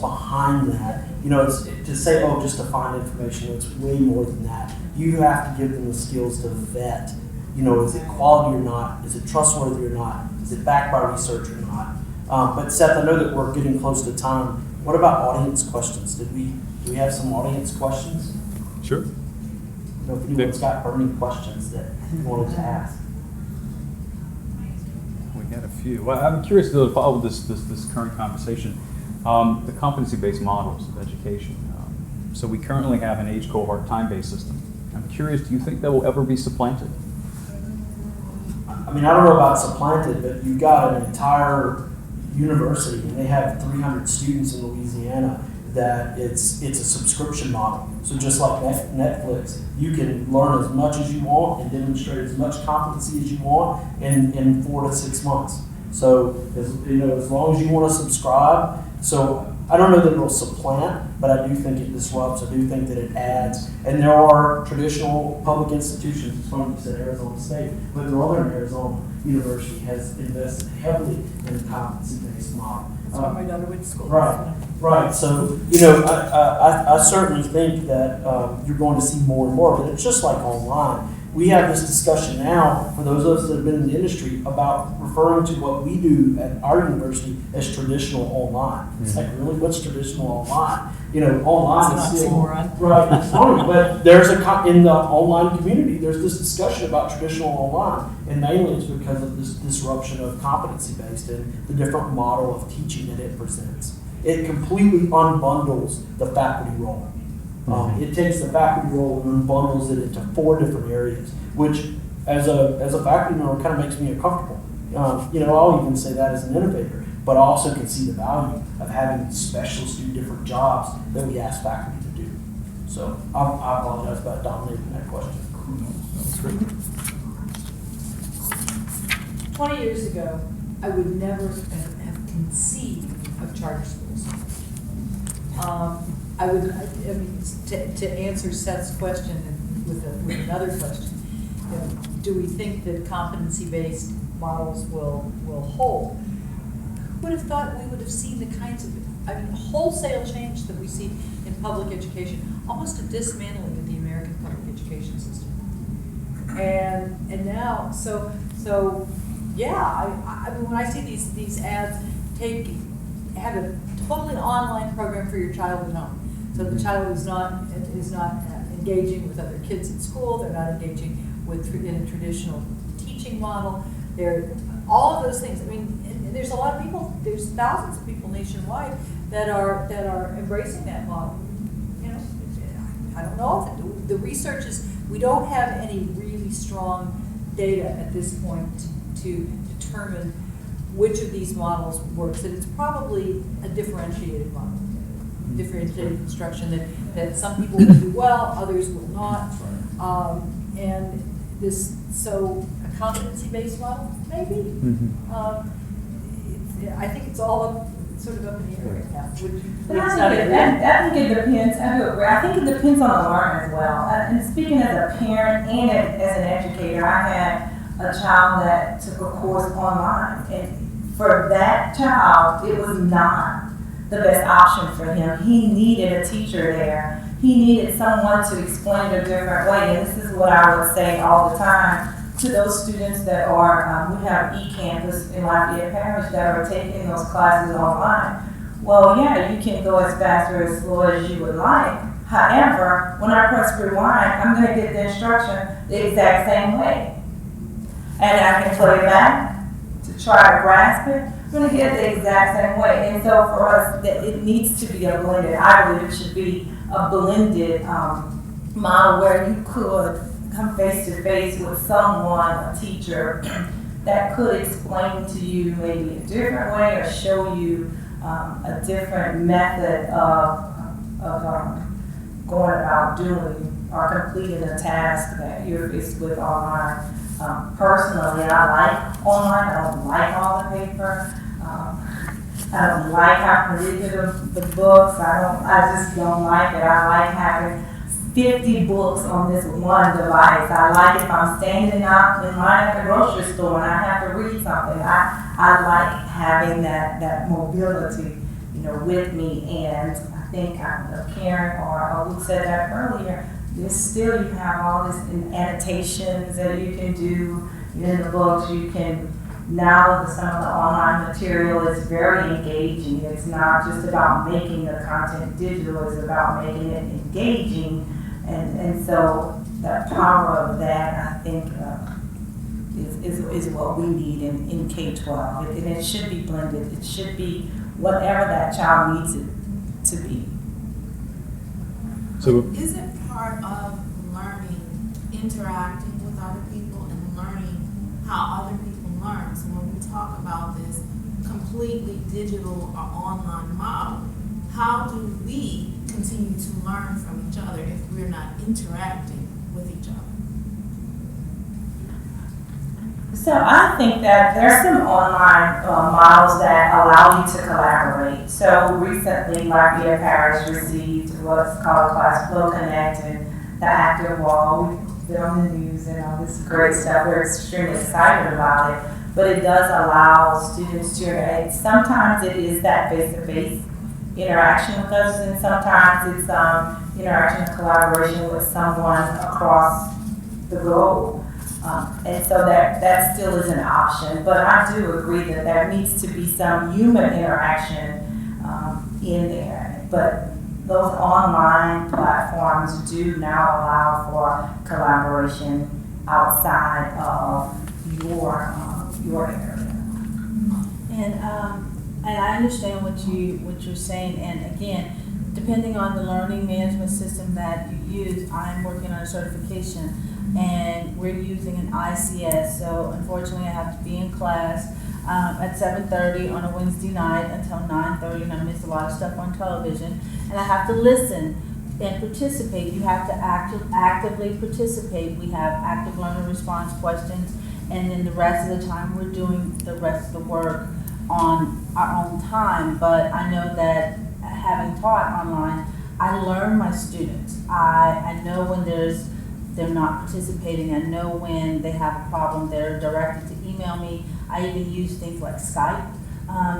[SPEAKER 4] behind that? You know, it's to say, oh, just to find information, it's way more than that. You have to give them the skills to vet. You know, is it quality or not? Is it trustworthy or not? Is it backed by research or not? But Seth, I know that we're getting close to time. What about audience questions? Do we have some audience questions?
[SPEAKER 1] Sure.
[SPEAKER 4] I don't know if anyone's got burning questions that you wanted to ask.
[SPEAKER 1] We had a few. Well, I'm curious to follow this current conversation. The competency-based models of education. So we currently have an age cohort time-based system. I'm curious, do you think that will ever be supplanted?
[SPEAKER 4] I mean, I don't know about supplanted, but you've got an entire university, and they have 300 students in Louisiana, that it's a subscription model. So just like Netflix, you can learn as much as you want and demonstrate as much competency as you want in 4 to 6 months. So as long as you want to subscribe. So I don't know that it'll supplant, but I do think it disrupts. I do think that it adds. And there are traditional public institutions. It's funny you said Arizona State, but Northern Arizona University has invested heavily in the competency-based model.
[SPEAKER 5] That's why my daughter went to school.
[SPEAKER 4] Right. So, I certainly think that you're going to see more and more, but it's just like online. We have this discussion now, for those of us that have been in the industry, about referring to what we do at our university as traditional online. It's like, really, what's traditional online? Online is still right. It's funny, but there's in the online community, there's this discussion about traditional online, and mainly it's because of this disruption of competency-based and the different model of teaching that it presents. It completely unbundles the faculty role. It takes the faculty role and unbundles it into 4 different areas, which, as a faculty member, kind of makes me uncomfortable. I'll even say that as an innovator, but I also can see the value of having specialists do different jobs that we ask faculty to do. So I apologize about dominating that question.
[SPEAKER 1] That's great.
[SPEAKER 5] 20 years ago, I would never have conceived of charter schools. To answer Seth's question with another question, do we think that competency-based models will hold? Who would have thought we would have seen the kinds of I mean, wholesale change that we see in public education, almost a dismantling of the American public education system. And now, so yeah, I mean, when I see these ads, have a totally online program for your child at home. So the child is not engaging with other kids at school. They're not engaging in a traditional teaching model. They're all of those things. I mean, and there's a lot of people. There's thousands of people nationwide that are embracing that model. You know, I don't know if the research is. We don't have any really strong data at this point to determine which of these models works. And it's probably a differentiated model, differentiated instruction that some people will do well, others will not. And so a competency-based model, maybe. I think it's all sort of up in the air right now.
[SPEAKER 2] I think it depends. I do agree. I think it depends on the learner as well. And speaking as a parent and as an educator, I had a child that took a course online, and for that child, it was not the best option for him. He needed a teacher there. He needed someone to explain it a different way. And this is what I would say all the time to those students that are, we have eCampus in Lafayette Parish that are taking those classes online. Well, yeah, you can go as fast or as slow as you would like. However, when I press rewind, I'm going to get the instruction the exact same way. And I can play back to try to grasp it. I'm going to get it the exact same way. And so for us, it needs to be a blended. I believe it should be a blended model where you could come face to face with someone, a teacher, that could explain to you maybe a different way or show you a different method of going about doing or completing a task that you're faced with online. Personally, I like online. I don't like all the paper. I don't like having to read the books. I just don't like it. I like having 50 books on this one device. I like if I'm standing out in line at the grocery store and I have to read something. I like having that mobility, with me. And I think Karen or Luke said that earlier. You have all this annotations that you can do in the books. You can now some of the online material is very engaging. It's not just about making the content digital. It's about making it engaging. And so the power of that, I think, is what we need in K-12. And it should be blended. It should be whatever that child needs it to be.
[SPEAKER 8] So is it part of learning, interacting with other people and learning how other people learn? So when we talk about this completely digital or online model, how do we continue to learn from each other if we're not interacting with each other?
[SPEAKER 2] So I think that there's some online models that allow you to collaborate. So recently, Lafayette Parish received what's called Class Flow Connect and the Active Wall. We've been on the news and all this great stuff. We're extremely excited about it. But it does allow students to interact. Sometimes it is that face-to-face interaction with us, and sometimes it's interaction and collaboration with someone across the globe. And so that still is an option. But I do agree that there needs to be some human interaction in there. But those online platforms do now allow for collaboration outside of your area.
[SPEAKER 3] And I understand what you're saying. And again, depending on the learning management system that you use, I'm working on a certification, and we're using an ICS. So unfortunately, I have to be in class at 7:30 on a Wednesday night until 9:30, and I miss a lot of stuff on television. And I have to listen and participate. You have to actively participate. We have active learner response questions, and then the rest of the time we're doing the rest of the work on our own time. But I know that having taught online, I learn my students. I know when they're not participating. I know when they have a problem. They're directed to email me. I even use things like Skype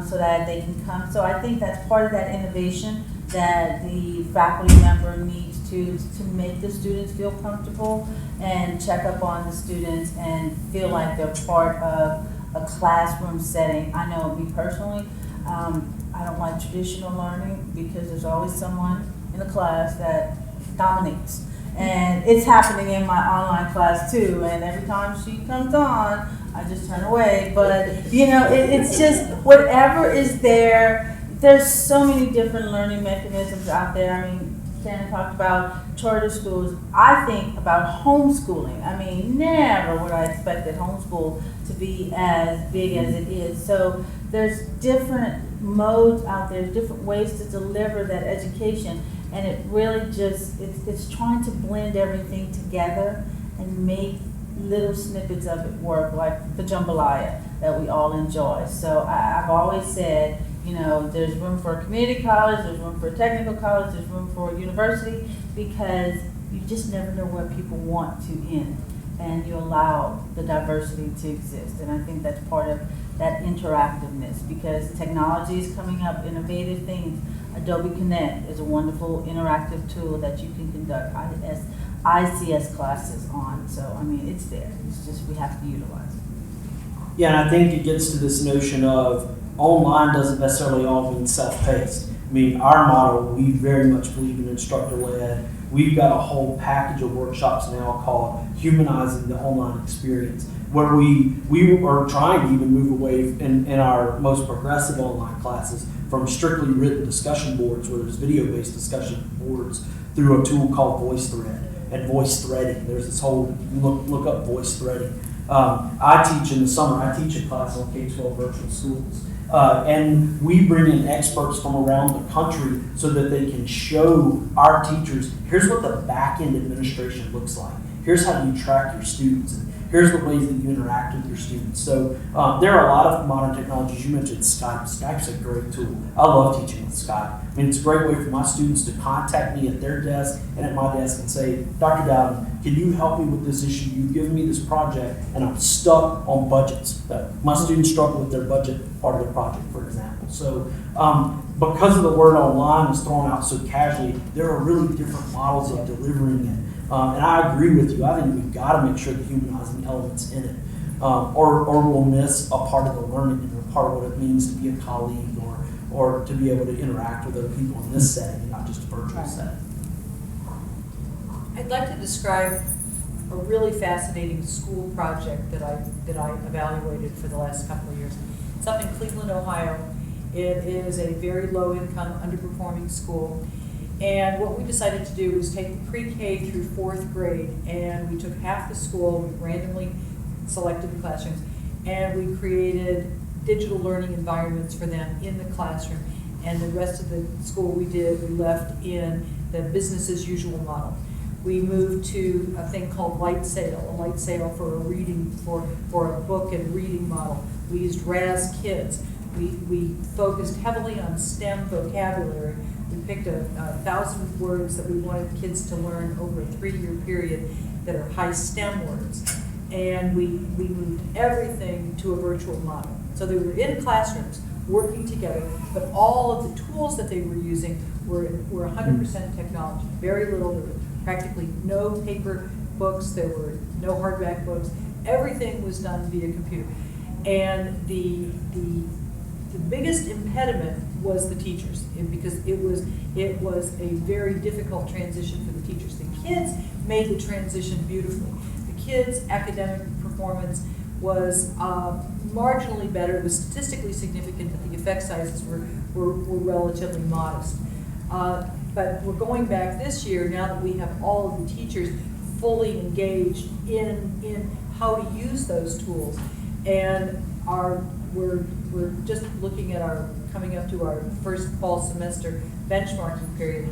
[SPEAKER 3] so that they can come. So I think that's part of that innovation that the faculty member needs to make the students feel comfortable and check up on the students and feel like they're part of a classroom setting. I know me personally, I don't like traditional learning because there's always someone in the class that dominates. And it's happening in my online class too, and every time she comes on, I just turn away. But you know, it's just whatever is there. There's so many different learning mechanisms out there. I mean, Shannon talked about charter schools. I think about homeschooling. I mean, never would I expected homeschool to be as big as it is. So there's different modes out there, different ways to deliver that education. And it really just, it's trying to blend everything together and make little snippets of it work, like the jambalaya that we all enjoy. So I've always said, you know, there's room for a community college, there's room for a technical college, there's room for a university, because you just never know where people want to end, and you allow the diversity to exist. And I think that's part of that interactiveness, because technology is coming up, innovative things. Adobe Connect is a wonderful interactive tool that you can conduct ICS classes on. So, I mean, it's there. It's just we have to utilize it.
[SPEAKER 4] Yeah, and I think it gets to this notion of online doesn't necessarily all mean self-paced. I mean, our model, we very much believe in instructor-led. We've got a whole package of workshops now called Humanizing the Online Experience, where we are trying to even move away in our most progressive online classes from strictly written discussion boards, where there's video-based discussion boards, through a tool called Voicethread and voice threading. There's this whole, look up voice threading. I teach in the summer, I teach a class on K-12 virtual schools. And we bring in experts from around the country so that they can show our teachers, here's what the back-end administration looks like. Here's how you track your students. And here's the ways that you interact with your students. So there are a lot of modern technologies. You mentioned Skype. Skype's a great tool. I love teaching with Skype. I mean, it's a great way for my students to contact me at their desk and at my desk and say, Dr. Dowden, can you help me with this issue? You've given me this project and I'm stuck on budgets. My students struggle with their budget part of their project, for example. So because of the word online was thrown out so casually, there are really different models of delivering it. And I agree with you. I think we've got to make sure the humanizing element's in it, or we'll miss a part of the learning and a part of what it means to be a colleague or to be able to interact with other people in this setting and not just a virtual setting.
[SPEAKER 5] I'd like to describe a really fascinating school project that I evaluated for the last couple of years. It's up in Cleveland, Ohio. It is a very low-income, underperforming school. And what we decided to do was take the pre-K through 4th grade, and we took half the school, we randomly selected the classrooms, and we created digital learning environments for them in the classroom. And the rest of the school we left in the business as usual model. We moved to a thing called light sail for a reading, for a book and reading model. We used Raz Kids. We focused heavily on STEM vocabulary. We picked 1,000 words that we wanted kids to learn over a 3-year period that are high STEM words. And we moved everything to a virtual model. So they were in classrooms working together, but all of the tools that they were using were 100% technology. Very little, there were practically no paper books, there were no hardback books. Everything was done via computer. And the biggest impediment was the teachers, because it was a very difficult transition for the teachers. The kids made the transition beautifully. The kids' academic performance was marginally better. It was statistically significant, but the effect sizes were relatively modest. But we're going back this year, now that we have all of the teachers fully engaged in how to use those tools. And we're just looking at coming up to our first fall semester benchmarking period.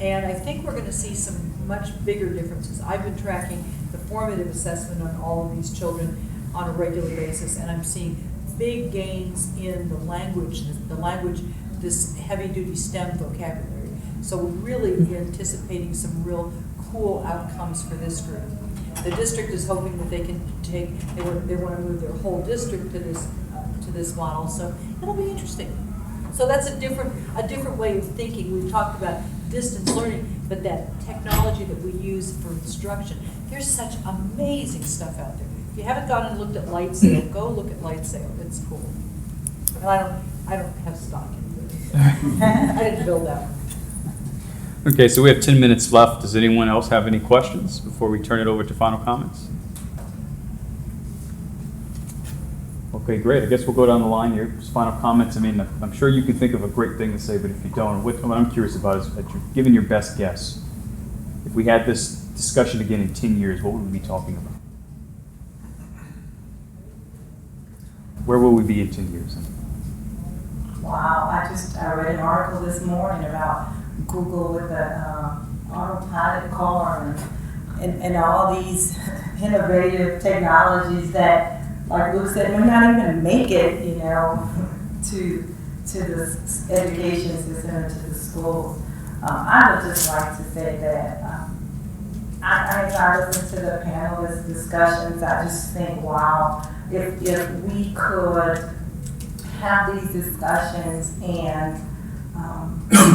[SPEAKER 5] And I think we're going to see some much bigger differences. I've been tracking the formative assessment on all of these children on a regular basis, and I'm seeing big gains in the language, this heavy-duty STEM vocabulary. So we're really anticipating some real cool outcomes for this group. The district is hoping that they can they want to move their whole district to this model, so it'll be interesting. So that's a different way of thinking. We've talked about distance learning, but that technology that we use for instruction, there's such amazing stuff out there. If you haven't gone and looked at Lightsail, go look at Lightsail. It's cool. And I don't have stock in it. I didn't build that one.
[SPEAKER 1] Okay, so we have 10 minutes left. Does anyone else have any questions before we turn it over to final comments? Okay, great. I guess we'll go down the line here. Just final comments. I mean, I'm sure you can think of a great thing to say, but if you don't, what I'm curious about is that you're giving your best guess. If we had this discussion again in 10 years, what would we be talking about? Where will we be in 10 years?
[SPEAKER 2] Wow, I read an article this morning about Google with the autopilot car and all these innovative technologies that, like Luke said, may not even make it, you know, to the education system and to the schools. I would just like to say that as I listen to the panelist discussions, I just think, wow, if we could have these discussions and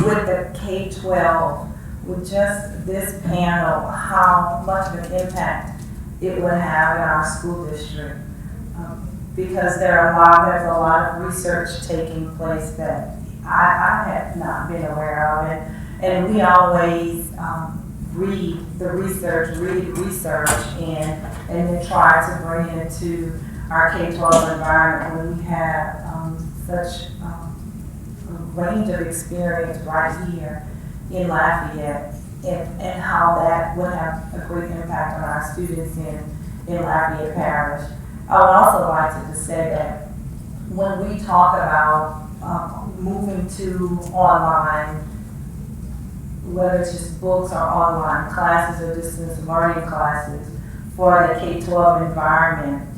[SPEAKER 2] with the K-12, with just this panel, how much of an impact it would have in our school district. Because there's a lot of research taking place that I had not been aware of. And we always read research, and then try to bring it into our K-12 environment when we have such a range of experience right here in Lafayette, and how that would have a great impact on our students in Lafayette Parish. I would also like to just say that when we talk about moving to online, whether it's just books or online classes or distance learning classes for the K-12 environment,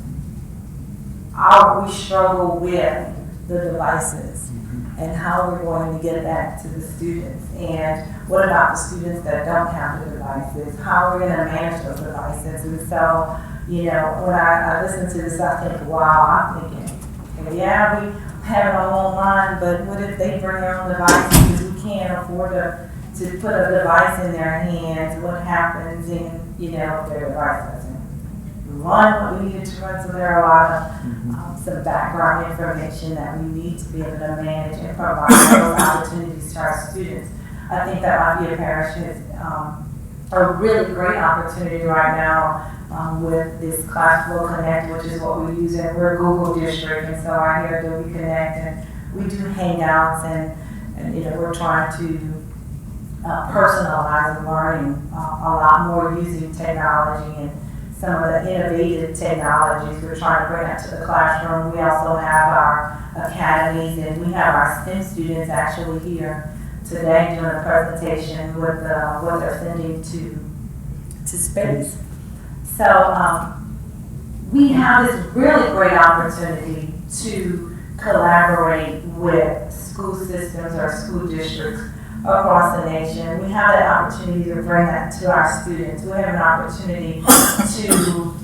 [SPEAKER 2] we struggle with the devices and how we're going to get that to the students. And what about the students that don't have the devices? How are we going to manage those devices? And so, you know, when I listen to this, I think, wow, I'm thinking, yeah, we have it all online, but what if they bring their own devices because we can't afford to put a device in their hands? What happens in, you know, if their device doesn't run what we need it to run? So there are a lot of some background information that we need to be able to manage and provide those opportunities to our students. I think that Lafayette Parish is a really great opportunity right now with this ClassFlow Connect, which is what we use, and we're a Google district, and so I hear that we connect and we do hangouts, and you know, we're trying to personalize learning a lot more using technology and some of the innovative technologies. We're trying to bring that to the classroom. We also have our academies, and we have our STEM students actually here today doing a presentation with what they're sending to space. So we have this really great opportunity to collaborate with school systems or school districts across the nation. We have that opportunity to bring that to our students. We have an opportunity to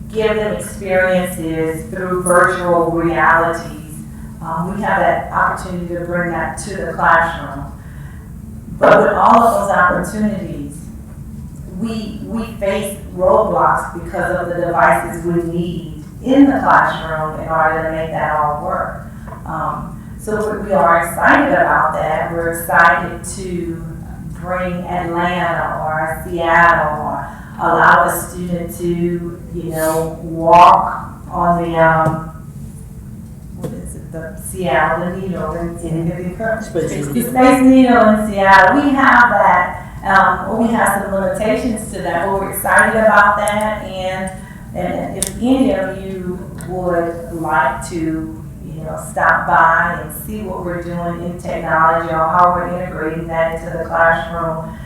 [SPEAKER 2] give them experiences through virtual realities. We have that opportunity to bring that to the classroom. But with all of those opportunities, we face roadblocks because of the devices we need in the classroom in order to make that all work. So we are excited about that. We're excited to bring Atlanta or Seattle, or allow a student to, you know, walk on the the Seattle, the Needle, Space Needle in Seattle. We have that. We have some limitations to that, but we're excited about that. And if any of you would like to, stop by and see what we're doing in technology or how we're integrating that into the classroom,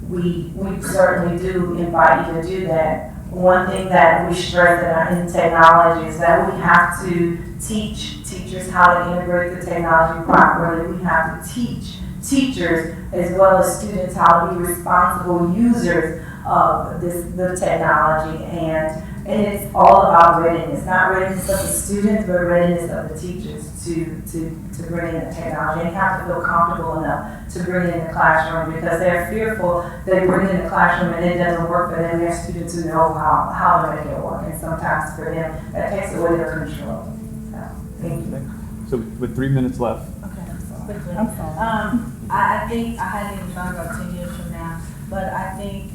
[SPEAKER 2] we certainly do invite you to do that. One thing that we stress in technology is that we have to teach teachers how to integrate the technology properly. We have to teach teachers as well as students how to be responsible users of the technology, and it's all about readiness, not readiness of the students, but readiness of the teachers to bring in the technology and have to feel comfortable enough to bring it in the classroom, because they're fearful they bring it in the classroom and it doesn't work for them. Their students who know how to make it work, and sometimes for them that takes away their control. So, thank you.
[SPEAKER 1] So with 3 minutes left.
[SPEAKER 3] Okay, quickly.
[SPEAKER 2] I'm sorry.
[SPEAKER 3] I think, I hadn't even thought about 10 years from now, but I think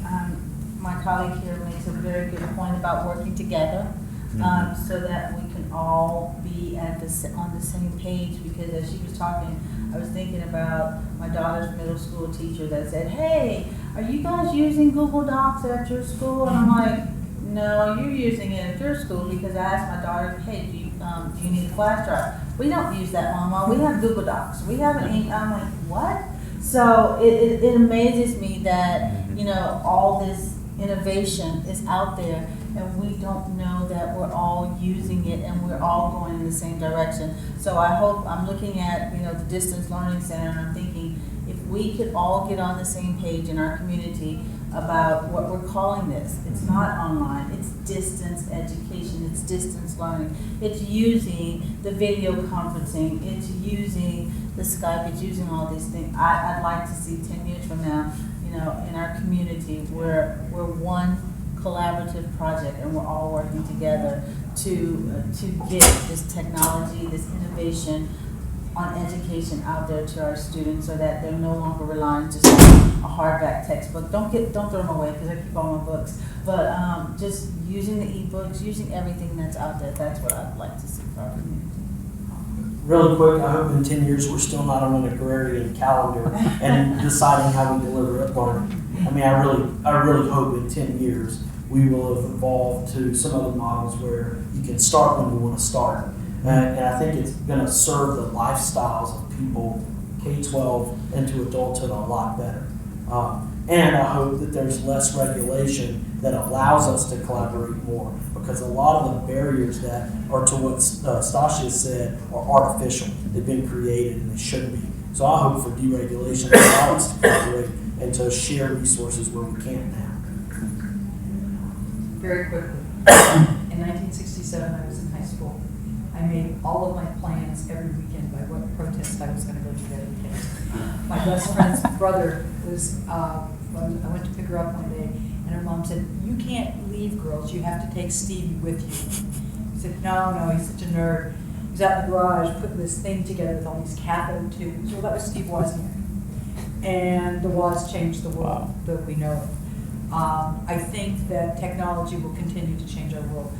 [SPEAKER 3] my colleague here makes a very good point about working together, so that we can all be on the same page, because as she was talking, I was thinking about my daughter's middle school teacher that said, hey, are you guys using Google Docs at your school? And I'm like, no, you're using it at your school, because I asked my daughter, hey, do you need a flash drive? We don't use that, Mama. We have Google Docs. We have an email. I'm like, what? So it amazes me that, you know, all this innovation is out there, and we don't know that we're all using it and we're all going in the same direction. So I hope, I'm looking at, you know, the Distance Learning Center, and I'm thinking, if we could all get on the same page in our community about what we're calling this. It's not online, it's distance education, it's distance learning. It's using the video conferencing, it's using the Skype, it's using all these things. I'd like to see 10 years from now, you know, in our community where we're one collaborative project and we're all working together to get this technology, this innovation on education out there to our students, so that they're no longer relying just on a hardback textbook. Don't throw them away, because I keep all my books. But just using the e-books, using everything that's out there, that's what I'd like to see for our community.
[SPEAKER 4] Really quick, I hope in 10 years we're still not on an agrarian calendar and deciding how we deliver learning. I mean, I really hope in 10 years we will have evolved to some other models where you can start when you want to start. And I think it's going to serve the lifestyles of people K-12 into adulthood a lot better. And I hope that there's less regulation that allows us to collaborate more, because a lot of the barriers that are to what Stasia said are artificial. They've been created and they shouldn't be. So I hope for deregulation to allow us to collaborate and to share resources where we can now.
[SPEAKER 5] Very quickly. In 1967, I was in high school. I made all of my plans every weekend by what protest I was going to go to that weekend. My best friend's brother was, I went to pick her up one day, and her mom said, you can't leave, girls, you have to take Stevie with you. He said, no, he's such a nerd. He was out in the garage putting this thing together with all these cathode tubes. Well, that was Steve Wozniak. And the Woz changed the world that we know it. I think that technology will continue to change our world.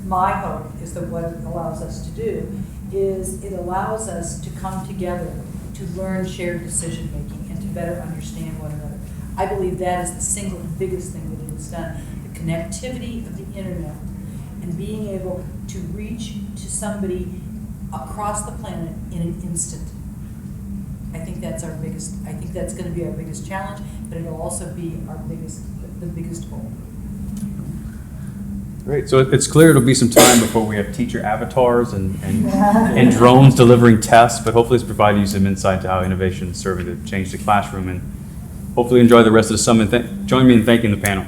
[SPEAKER 5] My hope is that what it allows us to do is it allows us to come together to learn shared decision making and to better understand one another. I believe that is the single biggest thing that it has done. The connectivity of the internet and being able to reach to somebody across the planet in an instant. I think that's going to be our biggest challenge, but it'll also be the biggest goal.
[SPEAKER 1] Great. So it's clear it'll be some time before we have teacher avatars and drones delivering tests, but hopefully it's provided you some insight to how innovation is serving to change the classroom, and hopefully enjoy the rest of the summit. Join me in thanking the panel.